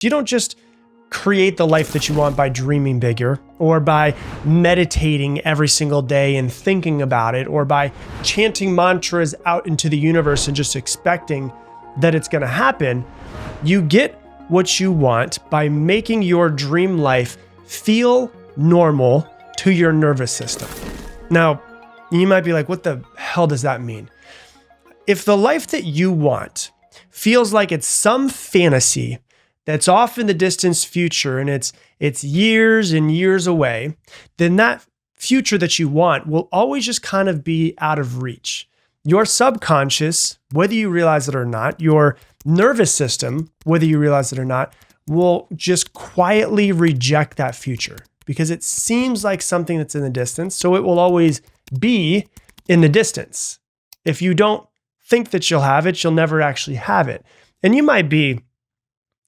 You don't just create the life that you want by dreaming bigger or by meditating every single day and thinking about it or by chanting mantras out into the universe and just expecting that it's going to happen. You get what you want by making your dream life feel normal to your nervous system. Now, you might be like, what the hell does that mean? If the life that you want feels like it's some fantasy that's off in the distant future and it's years and years away, then that future that you want will always just kind of be out of reach. Your subconscious, whether you realize it or not, your nervous system, whether you realize it or not, will just quietly reject that future because it seems like something that's in the distance. So it will always be in the distance. If you don't think that you'll have it, you'll never actually have it. And you might be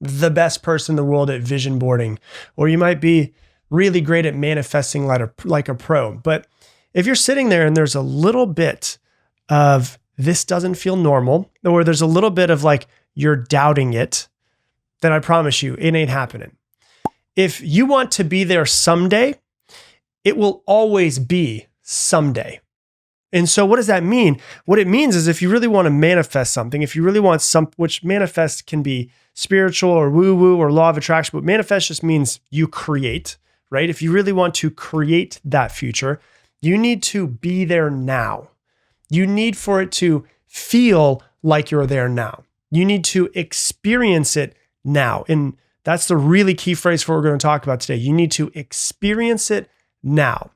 the best person in the world at vision boarding, or you might be really great at manifesting like a pro. But if you're sitting there and there's a little bit of this doesn't feel normal, or there's a little bit of like you're doubting it, then I promise you it ain't happening. If you want to be there someday, it will always be someday. And so what does that mean? What it means is if you really want to manifest something, if you really want which manifest can be spiritual or woo-woo or law of attraction, but manifest just means you create, right? If you really want to create that future, you need to be there now. You need for it to feel like you're there now. You need to experience it now. And that's the really key phrase for what we're going to talk about today. You need to experience it now.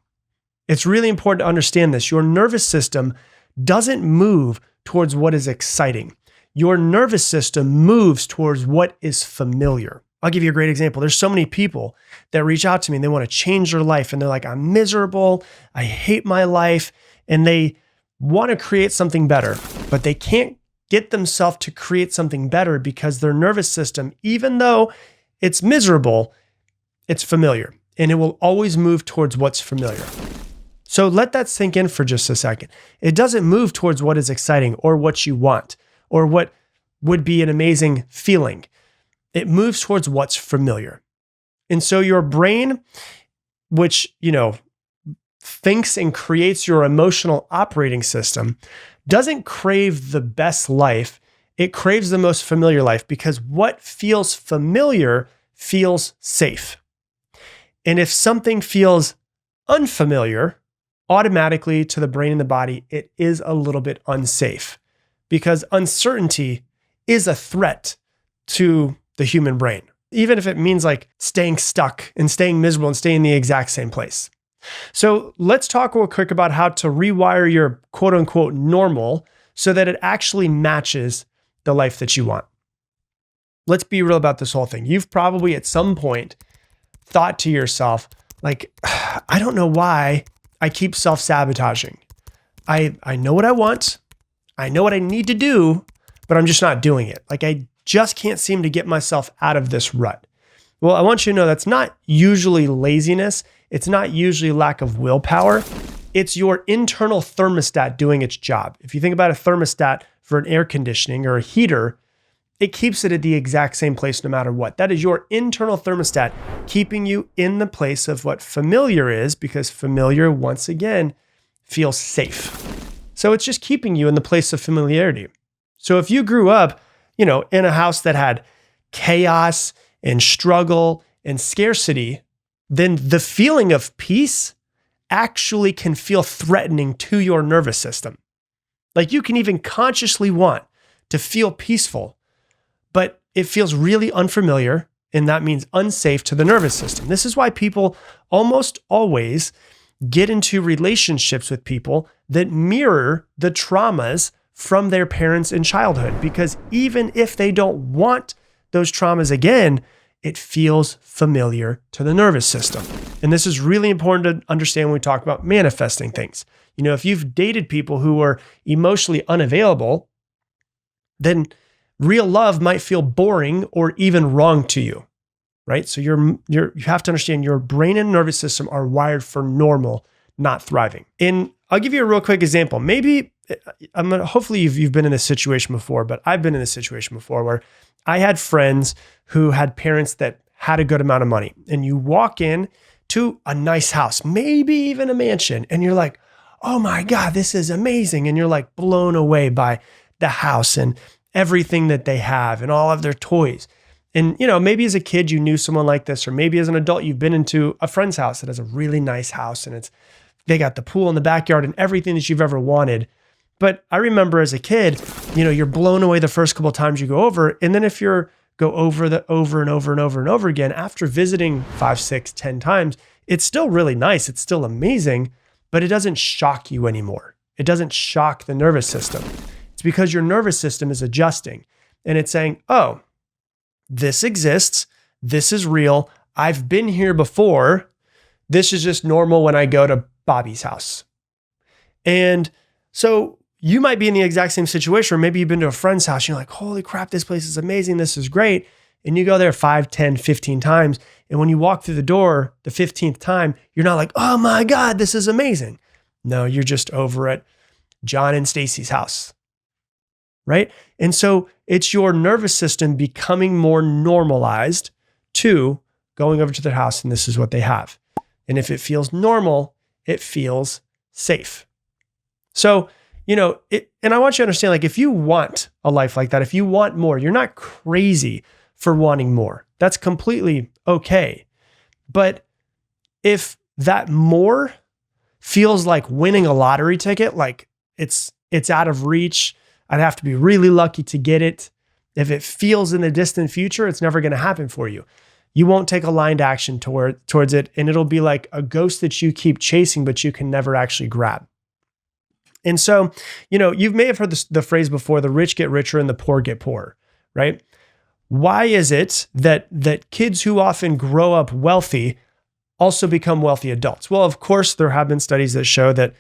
It's really important to understand this. Your nervous system doesn't move towards what is exciting. Your nervous system moves towards what is familiar. I'll give you a great example. There's so many people that reach out to me and they want to change their life. And they're like, I'm miserable. I hate my life. And they want to create something better, but they can't get themselves to create something better because their nervous system, even though it's miserable, it's familiar. And it will always move towards what's familiar. So let that sink in for just a second. It doesn't move towards what is exciting or what you want or what would be an amazing feeling. It moves towards what's familiar. And so your brain, which, thinks and creates your emotional operating system, doesn't crave the best life. It craves the most familiar life because what feels familiar feels safe. And if something feels unfamiliar, automatically to the brain and the body, it is a little bit unsafe because uncertainty is a threat to the human brain, even if it means like staying stuck and staying miserable and staying in the exact same place. So let's talk real quick about how to rewire your quote unquote normal so that it actually matches the life that you want. Let's be real about this whole thing. You've probably at some point thought to yourself, like, I don't know why I keep self-sabotaging. I know what I want. I know what I need to do, but I'm just not doing it. Like I just can't seem to get myself out of this rut. Well, I want you to know that's not usually laziness. It's not usually lack of willpower. It's your internal thermostat doing its job. If you think about a thermostat for an air conditioning or a heater, it keeps it at the exact same place no matter what. That is your internal thermostat keeping you in the place of what familiar is, because familiar, once again, feels safe. So it's just keeping you in the place of familiarity. So if you grew up, in a house that had chaos and struggle and scarcity, then the feeling of peace actually can feel threatening to your nervous system. Like you can even consciously want to feel peaceful, but it feels really unfamiliar, and that means unsafe to the nervous system. This is why people almost always get into relationships with people that mirror the traumas from their parents in childhood, because even if they don't want those traumas again, it feels familiar to the nervous system. And this is really important to understand when we talk about manifesting things. If you've dated people who are emotionally unavailable, then real love might feel boring or even wrong to you, right? So you have to understand your brain and nervous system are wired for normal, not thriving. And I'll give you a real quick example. Maybe hopefully you've been in this situation before, but I've been in this situation before where I had friends who had parents that had a good amount of money, and you walk in to a nice house, maybe even a mansion, and you're like, oh my God, this is amazing. And you're like blown away by the house and everything that they have and all of their toys. And, maybe as a kid, you knew someone like this, or maybe as an adult, you've been into a friend's house that has a really nice house and they got the pool in the backyard and everything that you've ever wanted. But I remember as a kid, you're blown away the first couple of times you go over. And then if you're go over and over and over again, after visiting 5, 6, 10 times, it's still really nice. It's still amazing, but it doesn't shock you anymore. It doesn't shock the nervous system. It's because your nervous system is adjusting and it's saying, oh, this exists. This is real. I've been here before. This is just normal when I go to Bobby's house. And so you might be in the exact same situation, or maybe you've been to a friend's house. And you're like, holy crap, this place is amazing. This is great. And you go there 5, 10, 15 times. And when you walk through the door the 15th time, you're not like, oh my God, this is amazing. No, you're just over at John and Stacy's house, right? And so it's your nervous system becoming more normalized to going over to their house, and this is what they have. And if it feels normal, it feels safe. So, and I want you to understand, like, if you want a life like that, if you want more, you're not crazy for wanting more. That's completely okay. But if that more feels like winning a lottery ticket, like it's out of reach, I'd have to be really lucky to get it. If it feels in the distant future, it's never going to happen for you. You won't take aligned action towards it, and it'll be like a ghost that you keep chasing, but you can never actually grab. And so, you may have heard the phrase before, the rich get richer and the poor get poorer, right? Why is it that kids who often grow up wealthy also become wealthy adults? Well, of course, there have been studies that show that,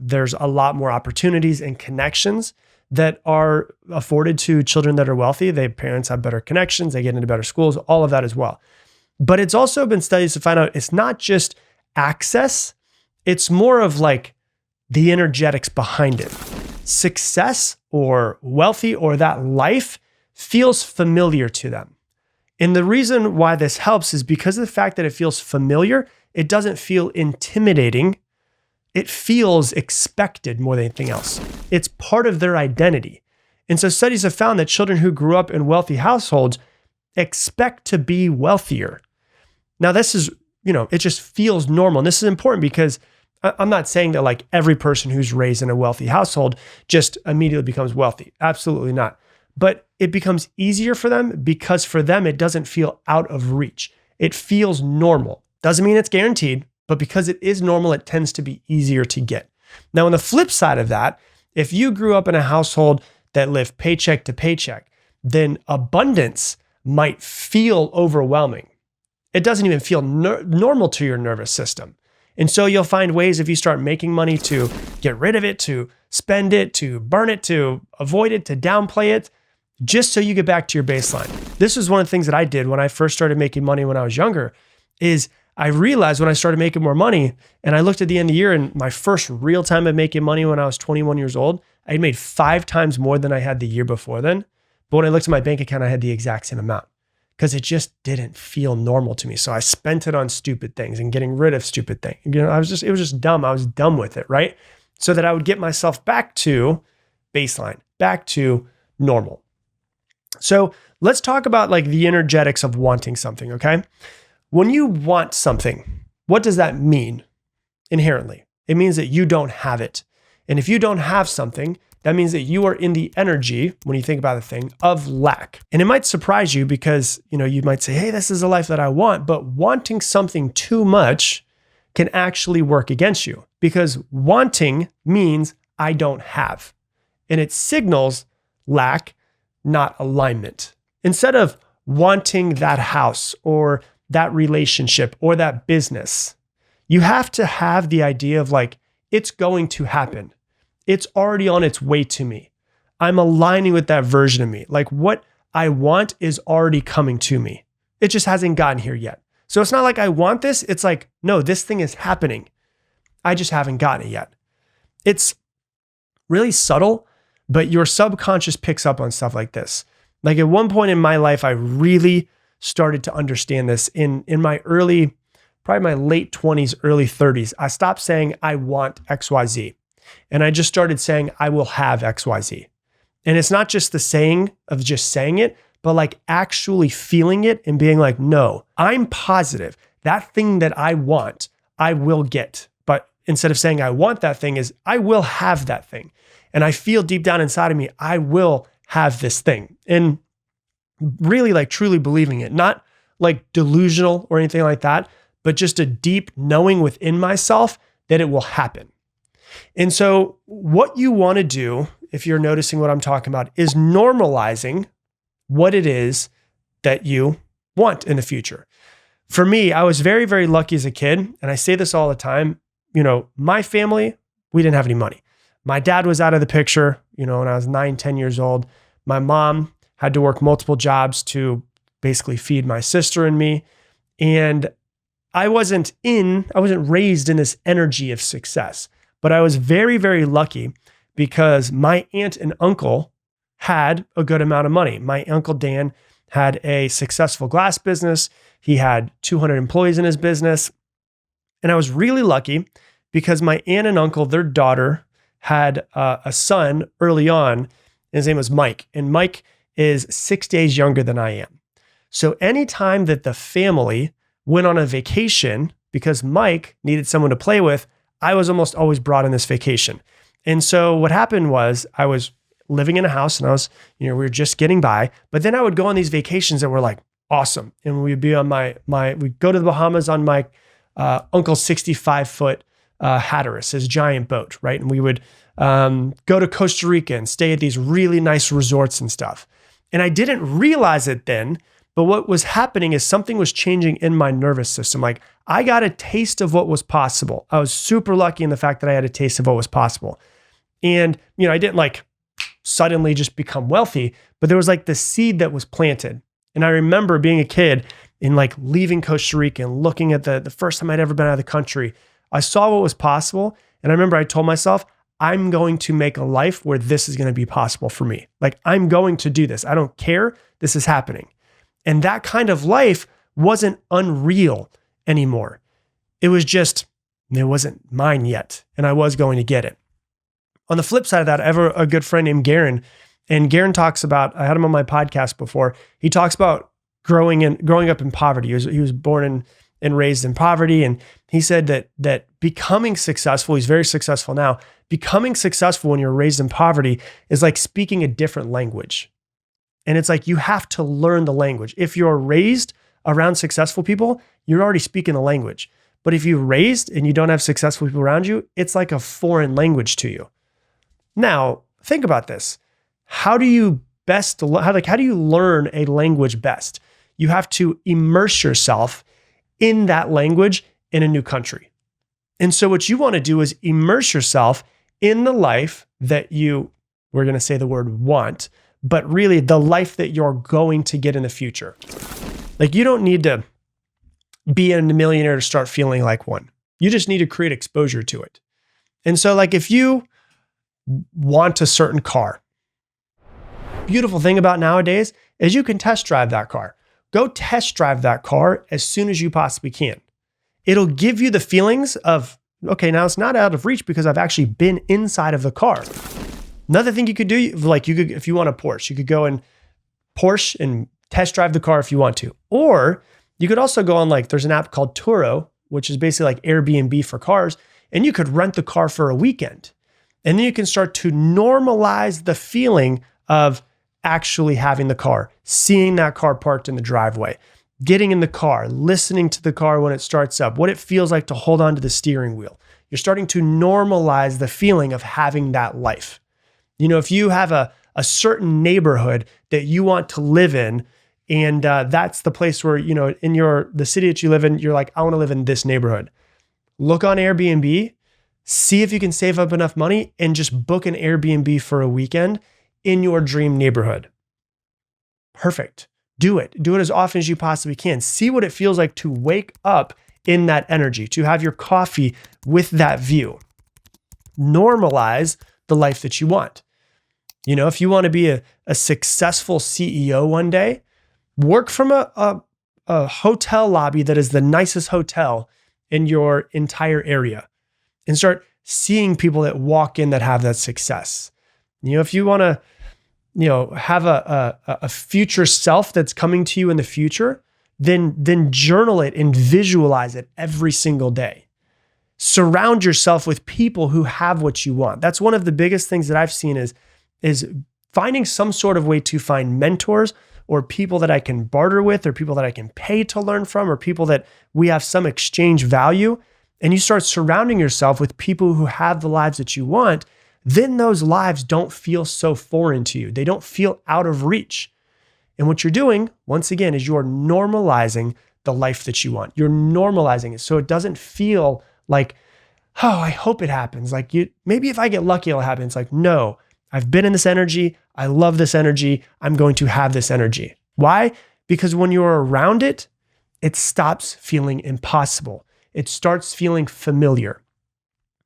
there's a lot more opportunities and connections that are afforded to children that are wealthy. Their parents have better connections, they get into better schools, all of that as well. But it's also been studies to find out it's not just access, it's more of like the energetics behind it. Success or wealthy or that life feels familiar to them. And the reason why this helps is because of the fact that it feels familiar, it doesn't feel intimidating. It feels expected more than anything else. It's part of their identity. And so studies have found that children who grew up in wealthy households expect to be wealthier. Now, this is, it just feels normal. And this is important because I'm not saying that like every person who's raised in a wealthy household just immediately becomes wealthy. Absolutely not. But it becomes easier for them because for them, it doesn't feel out of reach. It feels normal. Doesn't mean it's guaranteed, but because it is normal, it tends to be easier to get. Now, on the flip side of that, if you grew up in a household that lived paycheck to paycheck, then abundance might feel overwhelming. It doesn't even feel normal to your nervous system. And so you'll find ways if you start making money to get rid of it, to spend it, to burn it, to avoid it, to downplay it, just so you get back to your baseline. This was one of the things that I did when I first started making money when I was younger, is I realized when I started making more money and I looked at the end of the year and my first real time of making money when I was 21 years old, I had made 5 times more than I had the year before then. But when I looked at my bank account, I had the exact same amount because it just didn't feel normal to me. So I spent it on stupid things and getting rid of stupid things. It was just dumb. I was dumb with it, right? So that I would get myself back to baseline, back to normal. So let's talk about like the energetics of wanting something, okay? When you want something, what does that mean inherently? It means that you don't have it. And if you don't have something, that means that you are in the energy, when you think about the thing, of lack. And it might surprise you because, you might say, hey, this is a life that I want, but wanting something too much can actually work against you because wanting means I don't have. And it signals lack, not alignment. Instead of wanting that house or that relationship or that business, you have to have the idea of like, it's going to happen. It's already on its way to me. I'm aligning with that version of me. Like what I want is already coming to me. It just hasn't gotten here yet. So it's not like I want this. It's like, no, this thing is happening. I just haven't gotten it yet. It's Really subtle, but your subconscious picks up on stuff like this. Like at one point in my life, I really started to understand this in my probably my late 20s, early 30s. I stopped saying, I want XYZ. And I just started saying, I will have XYZ. And it's not just the saying of just saying it, but like actually feeling it and being like, no, I'm positive that thing that I want, I will get. But instead of saying I want that thing is I will have that thing. And I feel deep down inside of me, I will have this thing. And really like truly believing it, not like delusional or anything like that, but just a deep knowing within myself that it will happen. And so what you want to do, if you're noticing what I'm talking about, is normalizing what it is that you want in the future. For me, I was very, very lucky as a kid. And I say this all the time, my family, we didn't have any money. My dad was out of the picture, when I was 9, 10 years old. My mom had to work multiple jobs to basically feed my sister and me. And I wasn't raised in this energy of success, but I was very, very lucky because my aunt and uncle had a good amount of money. My Uncle Dan had a successful glass business. He had 200 employees in his business. And I was really lucky because my aunt and uncle, their daughter, had a son early on. His name was Mike. And Mike is 6 days younger than I am. So anytime that the family went on a vacation, because Mike needed someone to play with, I was almost always brought on this vacation. And so what happened was I was living in a house and we were just getting by, but then I would go on these vacations that were like awesome. And we'd be on we'd go to the Bahamas on my uncle's 65-foot Hatteras, his giant boat, right? And we would go to Costa Rica and stay at these really nice resorts and stuff. And I didn't realize it then, but what was happening is something was changing in my nervous system. Like I got a taste of what was possible. I was super lucky in the fact that I had a taste of what was possible. And, I didn't like suddenly just become wealthy, but there was like the seed that was planted. And I remember being a kid and like leaving Costa Rica and looking at the first time I'd ever been out of the country. I saw what was possible. And I remember I told myself, I'm going to make a life where this is going to be possible for me. Like I'm going to do this. I don't care. This is happening. And that kind of life wasn't unreal anymore. It wasn't mine yet. And I was going to get it. On the flip side of that, I have a good friend named Garen. And Garen talks about, I had him on my podcast before. He talks about growing up in poverty. He was born and raised in poverty. And he said that becoming successful, he's very successful now, becoming successful when you're raised in poverty is like speaking a different language. And it's like you have to learn the language. If you're raised around successful people, you're already speaking the language. But if you're raised and you don't have successful people around you, it's like a foreign language to you. Now, think about this. How do you learn a language best? You have to immerse yourself in that language in a new country. And so what you want to do is immerse yourself in the life that we're going to say the word want, but really the life that you're going to get in the future. Like you don't need to be a millionaire to start feeling like one. You just need to create exposure to it. And so like if you want a certain car, beautiful thing about nowadays is you can test drive that car. Go test drive that car as soon as you possibly can. It'll give you the feelings of, okay, now it's not out of reach because I've actually been inside of the car. Another thing you could do, like if you want a Porsche, you could go and Porsche and test drive the car if you want to. Or you could also go on there's an app called Turo, which is basically like Airbnb for cars, and you could rent the car for a weekend. And then you can start to normalize the feeling of actually having the car, seeing that car parked in the driveway, getting in the car, listening to the car when it starts up, what it feels like to hold on to the steering wheel. You're starting to normalize the feeling of having that life. If you have a certain neighborhood that you want to live in, and that's the place where, in the city that you live in, you're like, I want to live in this neighborhood. Look on Airbnb, see if you can save up enough money and just book an Airbnb for a weekend in your dream neighborhood. Perfect. Do it. Do it as often as you possibly can. See what it feels like to wake up in that energy, to have your coffee with that view. Normalize the life that you want. You know, if you want to be a successful CEO one day, work from a hotel lobby that is the nicest hotel in your entire area and start seeing people that walk in that have that success. You know, if you want to, have a future self that's coming to you in the future, then journal it and visualize it every single day. Surround yourself with people who have what you want. That's one of the biggest things that I've seen is finding some sort of way to find mentors or people that I can barter with, or people that I can pay to learn from, or people that we have some exchange value. And you start surrounding yourself with people who have the lives that you want, then those lives don't feel so foreign to you. They don't feel out of reach. And what you're doing, once again, is you're normalizing the life that you want. You're normalizing it so it doesn't feel like, oh, I hope it happens. Like, maybe if I get lucky, it'll happen. It's like, no, I've been in this energy. I love this energy. I'm going to have this energy. Why? Because when you're around it, it stops feeling impossible. It starts feeling familiar.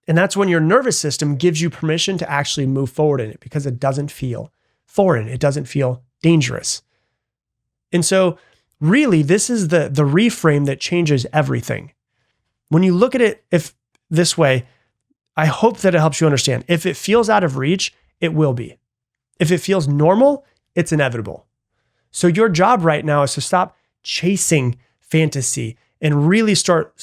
And that's when your nervous system gives you permission to actually move forward in it, because it doesn't feel foreign. It doesn't feel dangerous. And so really, this is the reframe that changes everything. When you look at it this way, I hope that it helps you understand. If it feels out of reach, it will be. If it feels normal, it's inevitable. So your job right now is to stop chasing fantasy and really start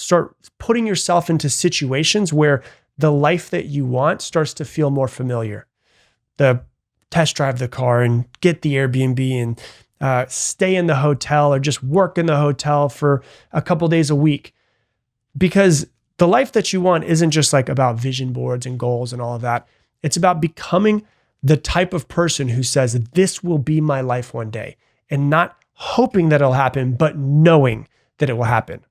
putting yourself into situations where the life that you want starts to feel more familiar. Test drive the car and get the Airbnb and stay in the hotel or just work in the hotel for a couple days a week. Because the life that you want isn't just like about vision boards and goals and all of that. It's about becoming the type of person who says, this will be my life one day, and not hoping that it'll happen, but knowing that it will happen.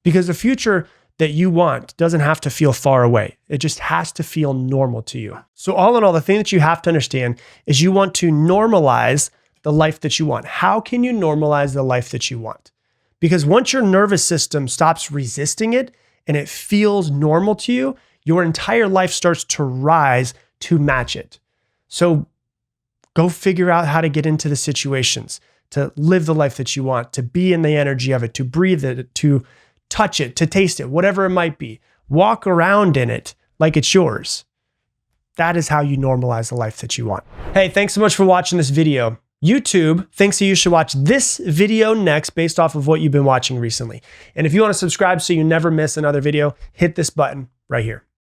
Because the future that you want doesn't have to feel far away. It just has to feel normal to you. So all in all, the thing that you have to understand is you want to normalize the life that you want. How can you normalize the life that you want? Because once your nervous system stops resisting it and it feels normal to you, your entire life starts to rise to match it. So go figure out how to get into the situations, to live the life that you want, to be in the energy of it, to breathe it, to touch it, to taste it, whatever it might be. Walk around in it like it's yours. That is how you normalize the life that you want. Hey, thanks so much for watching this video. YouTube thinks that you should watch this video next based off of what you've been watching recently. And if you want to subscribe so you never miss another video, hit this button right here.